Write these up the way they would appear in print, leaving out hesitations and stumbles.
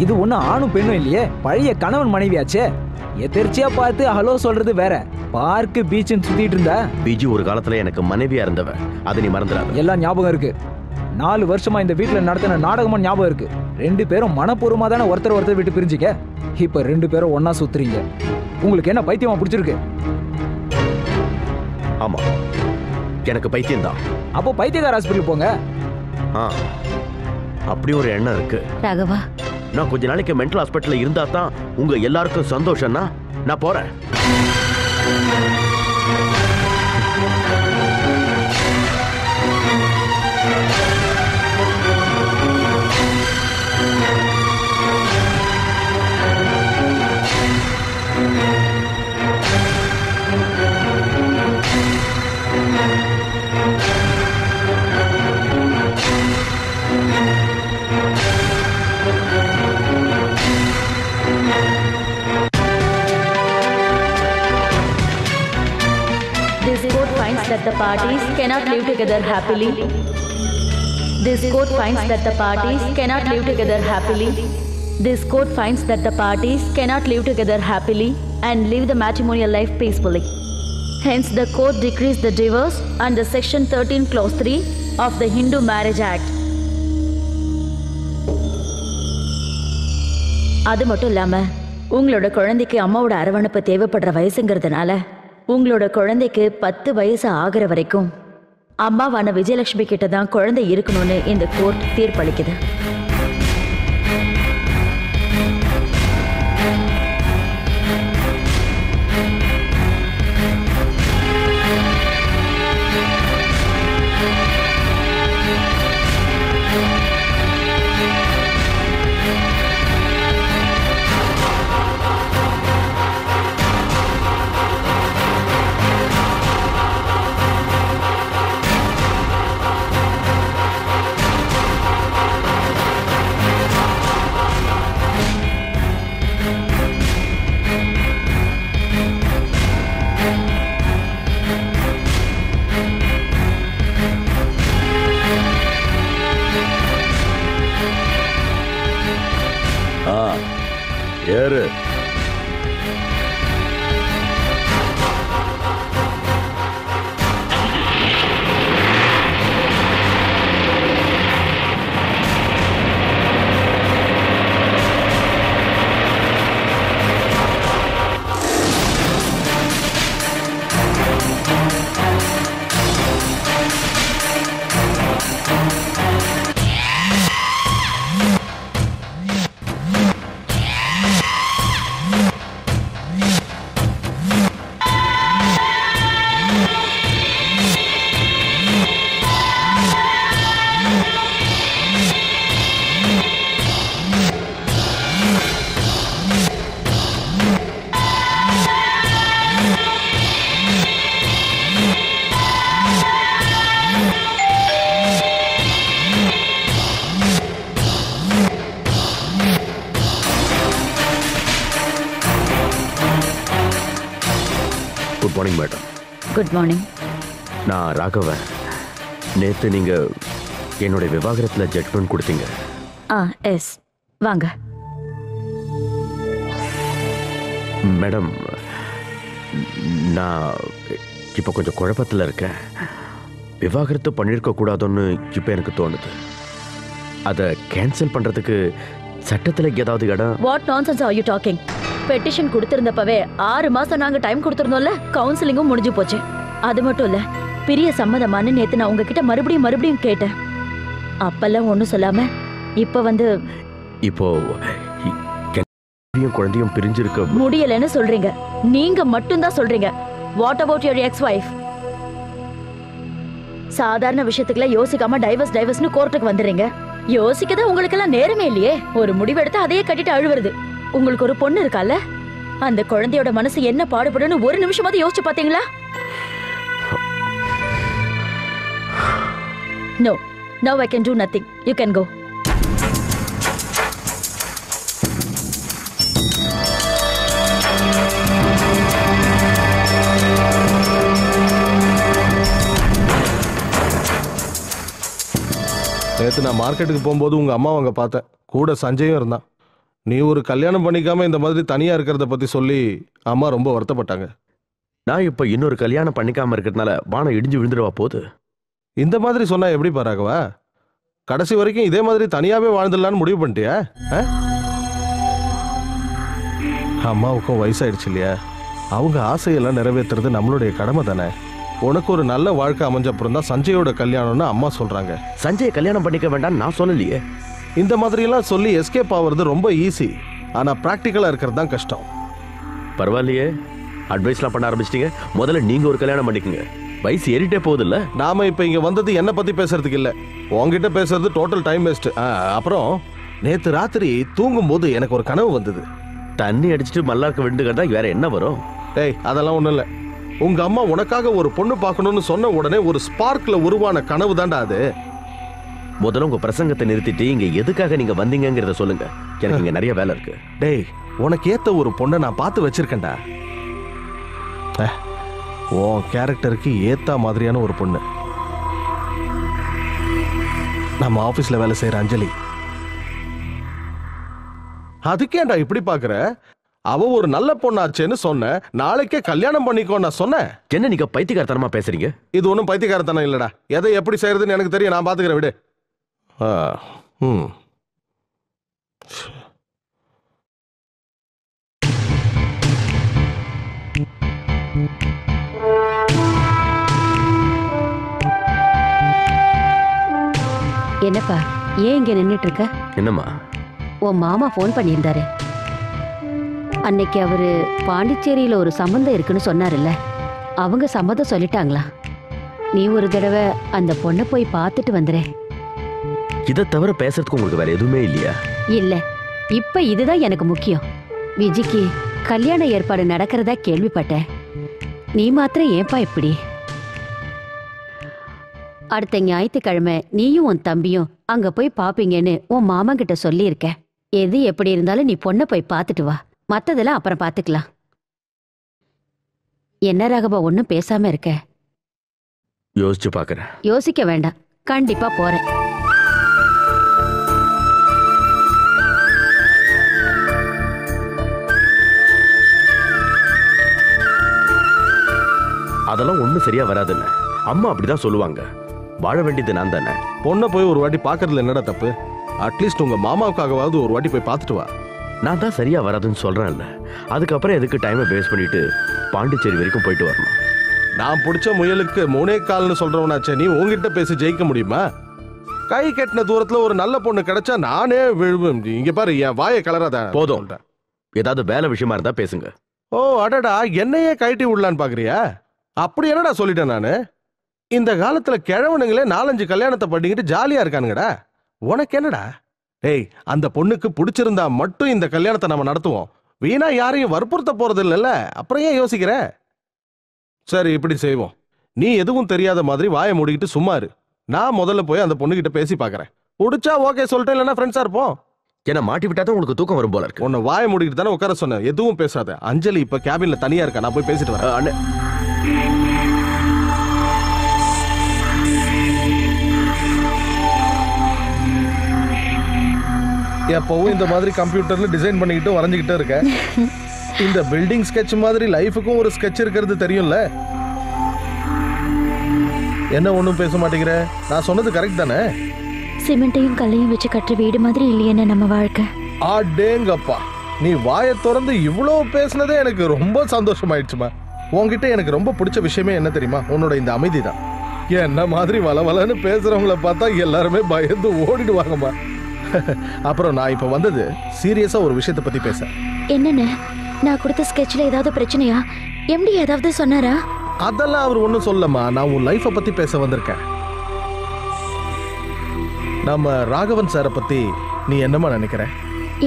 இது ஒன்னும் ஆணும் பெண்ணும் இல்லையே, பழைய கணவன் மனைவியாச்சே. எதிர்ச்சியா பார்த்து ஹலோ சொல்றது வேற. பார்க்கு பீச்சுன்னு சுத்திட்டு இருந்தா. பிஜி ஒரு காலத்துல எனக்கு மனைவியா இருந்தவ, அது நீ மறந்துடாத. எல்லாம் ஞாபகம் இருக்கு. 4 வருஷமா இந்த வீட்டுல நடத்தின நாடகமா ஞாபகம் இருக்கு. 2 பேரும் மனப்பூர்வமா தானே ஒருத்தர் விட்டு பிரிஞ்சிக்க. இப்ப 2 பேரும் ஒன்னா சுத்துறீங்க. உங்களுக்கு என்ன பைத்தியமா பிடிச்சிருக்கு? ஆமா, எனக்கு பைத்தியம் தான். அப்போ பைத்தியக்கார ஹாஸ்பிட்டல் போங்க. அப்படி ஒரு எண்ணம் இருக்கு ராகவா. நான் கொஞ்ச நாளைக்கு மென்டல் ஹாஸ்பிட்டல்ல இருந்தா தான் உங்க எல்லாருக்கும் சந்தோஷம்னா நான் போறேன். That the parties cannot live together happily. This court finds that the parties cannot live together happily. This court finds that the parties cannot live together happily and live the matrimonial life peacefully. Hence, the court decrees the divorce under Section 13, Clause 3 of the Hindu Marriage Act. அது மட்டும் இல்லாம உங்களோட குழந்தைக்கு அம்மாவோட அரவணைப்பு தேவைப்படுற வயசுங்கிறதுனால உங்களோட குழந்தைக்கு 10 வயசு ஆகிற வரைக்கும் அம்மாவான விஜயலட்சுமி கிட்ட தான் குழந்தை இருக்கணும்னு இந்த கோர்ட் தீர்ப்பளிக்குது. ஏறு. Good morning madam. Good morning. நான் ராகவன். நேத்து நீங்க என்னுடைய விவாகரத்துல ஜட்மெண்ட் கொடுத்தீங்க. எஸ், வாங்க. மேடம், நான் இப்போ கொஞ்சம் குழப்பத்தில் இருக்கேன். விவாகரத்து பண்ணியிருக்க கூடாதுன்னு இப்போ எனக்கு தோணுது. அதை கேன்சல் பண்ணுறதுக்கு சட்டத்தில் ஏதாவது இடம்? What nonsense are you talking? Petition கொடுத்திருந்தப்பவே 6 மாசம் நாங்க டைம் கொடுத்திருந்தோம்ல. கவுன்சிலிங்கும் முடிஞ்சு போச்சு. அது மட்டும் இல்ல, பிரிய சம்மதமான நேத்து நான் உங்ககிட்ட மறுபடியும் கேட்டேன். அப்பெல்லாம் ஒன்னும் சொல்லாம இப்ப வந்து இப்போ குழந்தையும் பிரிஞ்சிருக்க முடியலன்னு சொல்றீங்க. நீங்க மட்டும் தான் சொல்றீங்க. What about your X wife? சாதாரண விஷயத்துக்குள்ள யோசிக்காம டைவர்ஸ்னு கோர்ட்டுக்கு வந்துடுறீங்க. யோசிக்கதான் உங்களுக்கு எல்லாம் நேரமே இல்லையே. ஒரு முடிவெடுத்து அதையே கட்டிட்டு அழுவுறது. உங்களுக்கு ஒரு பொண்ணு இருக்கால, அந்த குழந்தையோட மனசு என்ன பாடுபடுன்னு ஒரு நிமிஷமாவது யோசிச்சு பாத்தீங்களா? No, now I can do nothing. You can go. நேற்று நான் மார்க்கெட்டுக்கு போகும்போது உங்கள் அம்மாவை அங்கே பார்த்தேன். கூட சஞ்சயும் இருந்தான். நீ ஒரு கல்யாணம் பண்ணிக்காம இந்த மாதிரி தனியா இருக்கிறத பத்தி சொல்லி அம்மா ரொம்ப வருத்தப்பட்டாங்க. நான் இப்ப இன்னொரு கல்யாணம் பண்ணிக்காம இருக்கிறதுனால வானம் இடிஞ்சு விழுந்துடுவா போகுது. இந்த மாதிரி சொன்னா எப்படி பாராகவா? கடைசி வரைக்கும் இதே மாதிரி தனியாவே வாழ்ந்துடலான்னு முடிவு பண்ணிட்டியா? அம்மாவுக்கும் வயசாயிடுச்சு இல்லையா? அவங்க ஆசையெல்லாம் நிறைவேற்றுறது நம்மளுடைய கடமை தானே. உனக்கு ஒரு நல்ல வாழ்க்கை அமைஞ்ச அப்புறம் தான் சஞ்சயோட கல்யாணம்னு அம்மா சொல்றாங்க. சஞ்சய் கல்யாணம் பண்ணிக்க வேண்டாம் நான் சொல்லலையே. இந்த மாதிரிலாம் சொல்லி எஸ்கேப் ஆகுறது ரொம்ப ஈஸி. ஆனா பிராக்டிக்கலா இருக்கிறது தான் கஷ்டம். பரவாயில்லையே, அட்வைஸ்லாம் பண்ண ஆரம்பிச்சிட்டீங்க. முதல்ல நீங்க ஒரு கல்யாணம் பண்ணிக்கங்க. வயசு ஏறிட்டே போகுது இல்ல? நாம இப்ப இங்க வந்தது என்ன பத்தி பேசுறதுக்கு இல்ல. உங்ககிட்ட பேசுறது டோட்டல் டைம் வேஸ்ட். அப்புறம் நேத்து ராத்திரி தூங்கும் போது எனக்கு ஒரு கனவு வந்தது. தண்ணி அடிச்சுட்டு மல்லாக்க விண்டுகிறதா வேற என்ன வரும்? டேய், அதெல்லாம் ஒண்ணும் இல்ல. உங்க அம்மா உனக்காக ஒரு பொண்ணு பார்க்கணும்னு சொன்ன உடனே ஒரு ஸ்பார்க்ல உருவான கனவு தான்டா அது. முதல்ல உங்க பிரசங்கத்தை நிறுத்திட்டு இங்க எதுக்காக நீங்க வந்தீங்கங்கிறத சொல்லுங்க. எனக்கு இங்க நிறைய வேலை இருக்கு. டேய், உனக்கு ஏத்த ஒரு பொண்ணை நான் பார்த்து வச்சிருக்கேன்டா. உன் கேரக்டருக்கு ஏத்தா மாதிரியான ஒரு பொண்ணு. நம்ம ஆபீஸ்ல வேலை செய்யற அஞ்சலி. அதுக்கேண்டா இப்படி பாக்குற? அவ ஒரு நல்ல பொண்ணாச்சேன்னு சொன்ன. நாளைக்கே கல்யாணம் பண்ணிக்கோ நான் சொன்னேன். என்ன நீங்க பைத்தியக்காரத்தனமா பேசுறீங்க? இது ஒன்றும் பைத்தியக்காரத்தனம் இல்லடா. எதை எப்படி செய்யறதுன்னு எனக்கு தெரியும். நான் பாத்துக்கிறேன், விடு. என்னப்பா, ஏன் இங்க நின்னுட்டு இருக்க? என்னம்மா? உன் மாமா போன் பண்ணியிருந்தாரு. அன்னைக்கு அவரு பாண்டிச்சேரியில ஒரு சம்பந்தம் இருக்குன்னு சொன்னார்ல, அவங்க சம்மதம் சொல்லிட்டாங்களா? நீ ஒரு தடவை அந்த பொண்ணை போய் பார்த்துட்டு வந்துரு. இதை தவிர பேசுறதுக்கு உங்களுக்கு வேற எதுவுமே இல்லையா? இல்ல, இப்ப இதுதான் எனக்கு முக்கியம். விஜிக்கு கல்யாண ஏற்பாடு நடக்கிறதா கேள்விப்பட்டேன். நீ மாத்திரம் ஏன்பா இப்படி? அடுத்த ஞாயிற்றுக்கிழமை நீயும் உன் தம்பியும் அங்க போய் பாப்பீங்கன்னு உன் மாமா கிட்ட சொல்லியிருக்க. எது எப்படி இருந்தாலும் நீ பொண்ணை போய் பார்த்துட்டு வா. மத்ததெல்லாம் அப்புறம் பார்த்துக்கலாம். என்ன ராகவா ஒன்னும் பேசாம இருக்க? யோசிச்சு பாக்குறேன். யோசிக்க வேண்டாம், கண்டிப்பா போறேன். அதெல்லாம் ஒண்ணும் சரியா வராதுன்னு அம்மா அப்படிதான் சொல்லுவாங்க. வாழ வேண்டியது நான் தானே. பொண்ணை போய் ஒரு வாட்டி பாக்குறதுல என்னடா தப்பு? அட்லீஸ்ட் உங்க மாமாவுக்காகவாவது ஒரு வாட்டி போய் பார்த்துட்டு வா. நான் தான் சரியா வராதுன்னு சொல்றேன்ல. அதுக்கப்புறம் எதுக்கு டைமை வேஸ்ட் பண்ணிட்டு பாண்டிச்சேரி வரைக்கும் போயிட்டு வரணும்? நான் பிடிச்ச முயலுக்கு 3 கால்னு சொல்றவனாச்சே நீ உங்ககிட்ட பேசி ஜெயிக்க முடியுமா? கை கட்டின தூரத்துல ஒரு நல்ல பொண்ணு கிடைச்சா நானே விழுவேன். இங்க பாரு, என் வாயை கலராத. போதும், ஏதாவது வேலை விஷயமா இருந்தா பேசுங்க. ஓ அடடா, என்னையே கைட்டி விடலான்னு பாக்குறியா? அப்படி என்னடா சொல்லிட்டேன் நானு? இந்த காலத்துல கிழவனுங்களே 4-5 கல்யாணத்தை பண்ணிக்கிட்டு ஜாலியா இருக்கானுங்கடா. உனக்கு என்னடா? ஏய், அந்த பொண்ணுக்கு பிடிச்சிருந்தா மட்டும் இந்த கல்யாணத்தை நம்ம நடத்துவோம். வீணா யாரையும் வற்புறுத்த போறது இல்லைல்ல. அப்புறம் ஏன் யோசிக்கிற? சரி, இப்படி செய்வோம். நீ எதுவும் தெரியாத மாதிரி வாயை மூடிக்கிட்டு சும்மா இரு. நான் முதல்ல போய் அந்த பொண்ணுகிட்ட பேசி பாக்குறேன். பிடிச்சா ஓகே சொல்லிட்டேன், இல்லைன்னா ஃப்ரெண்ட்ஸா இருப்போம். என்ன மாட்டி விட்டாதான் உங்களுக்கு தூக்கம் வரும் போல இருக்கு. உன்னை வாயை மூடிக்கிட்டு தானே உட்கார சொன்னேன். எதுவும் பேசாத. அஞ்சலி இப்ப கேபின்ல தனியா இருக்கா, நான் போய் பேசிட்டு வரேன். அண்ணே, எப்பவும் இந்த மாதிரி கம்ப்யூட்டர்ல டிசைன் பண்ணிக்கிட்டு வரைஞ்சிக்கிட்டே இருக்க. இந்த பில்டிங் ஸ்கெட்ச் மாதிரி லைஃபுக்கும் ஒரு ஸ்கெட்ச் இருக்கிறது தெரியும்ல. என்ன ஒண்ணும் பேச மாட்டேங்கிற? நான் சொன்னது கரெக்ட் தானே? சிமெண்ட்டையும் கல்லையும் வச்சு கட்டுற வீடு மாதிரி இல்லையே நம்ம வாழ்க்கை. ஆடேங்கப்பா, நீ வாயை திறந்து இவ்வளோ பேசுனதே எனக்கு ரொம்ப சந்தோஷமாயிடுச்சுமா. உன்கிட்ட எனக்கு ரொம்ப பிடிச்ச விஷயமே என்ன தெரியுமா? உன்னோட இந்த அமைதி தான். என்ன மாதிரி வளவலன்னு பேசுறவங்கள பார்த்தா எல்லாருமே பயந்து ஓடிடுவாங்கம்மா. அப்புறம் நான் இப்ப வந்தது சீரியஸா ஒரு விஷயத்தை பத்தி பேச. என்னன்னு? நான் கொடுத்த ஸ்கெட்ச்ல ஏதாவது பிரச்சனையா? எம்டி ஏதாவது சொன்னாரா? அதெல்லாம் அவர் ஒன்றும் சொல்லம்மா. நான் உன் லைஃப்பை பத்தி பேச வந்திருக்கேன். நம்ம ராகவன் சாரை பத்தி நீ என்னமா நினைக்கிற?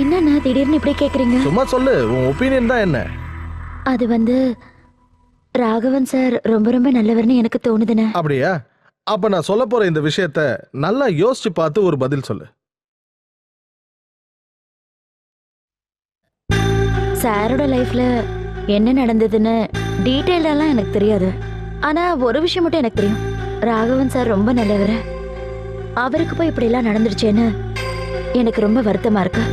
என்னன்னா திடீர்னு இப்படி கேக்குறீங்க? சும்மா சொல்லு, உன் ஒப்பீனியன் தான் என்ன? அது ராகவன் சார் ரொம்ப ரொம்ப நல்லவர்னு எனக்கு தோணுதுண்ணே. அப்படியா? அப்ப நான் சொல்ல போற இந்த விஷயத்த நல்லா யோசிச்சு பார்த்து ஒரு பதில் சொல்லு. சாரோட லைஃப்ல என்ன நடந்ததுன்னு டீட்டெயிலெல்லாம் எனக்கு தெரியாது. ஆனா ஒரு விஷயம் மட்டும் எனக்கு தெரியும். ராகவன் சார் ரொம்ப நல்லவர். அவருக்கு போய் இப்படி எல்லாம் நடந்துருச்சேன்னு எனக்கு ரொம்ப வருத்தமா இருக்கு.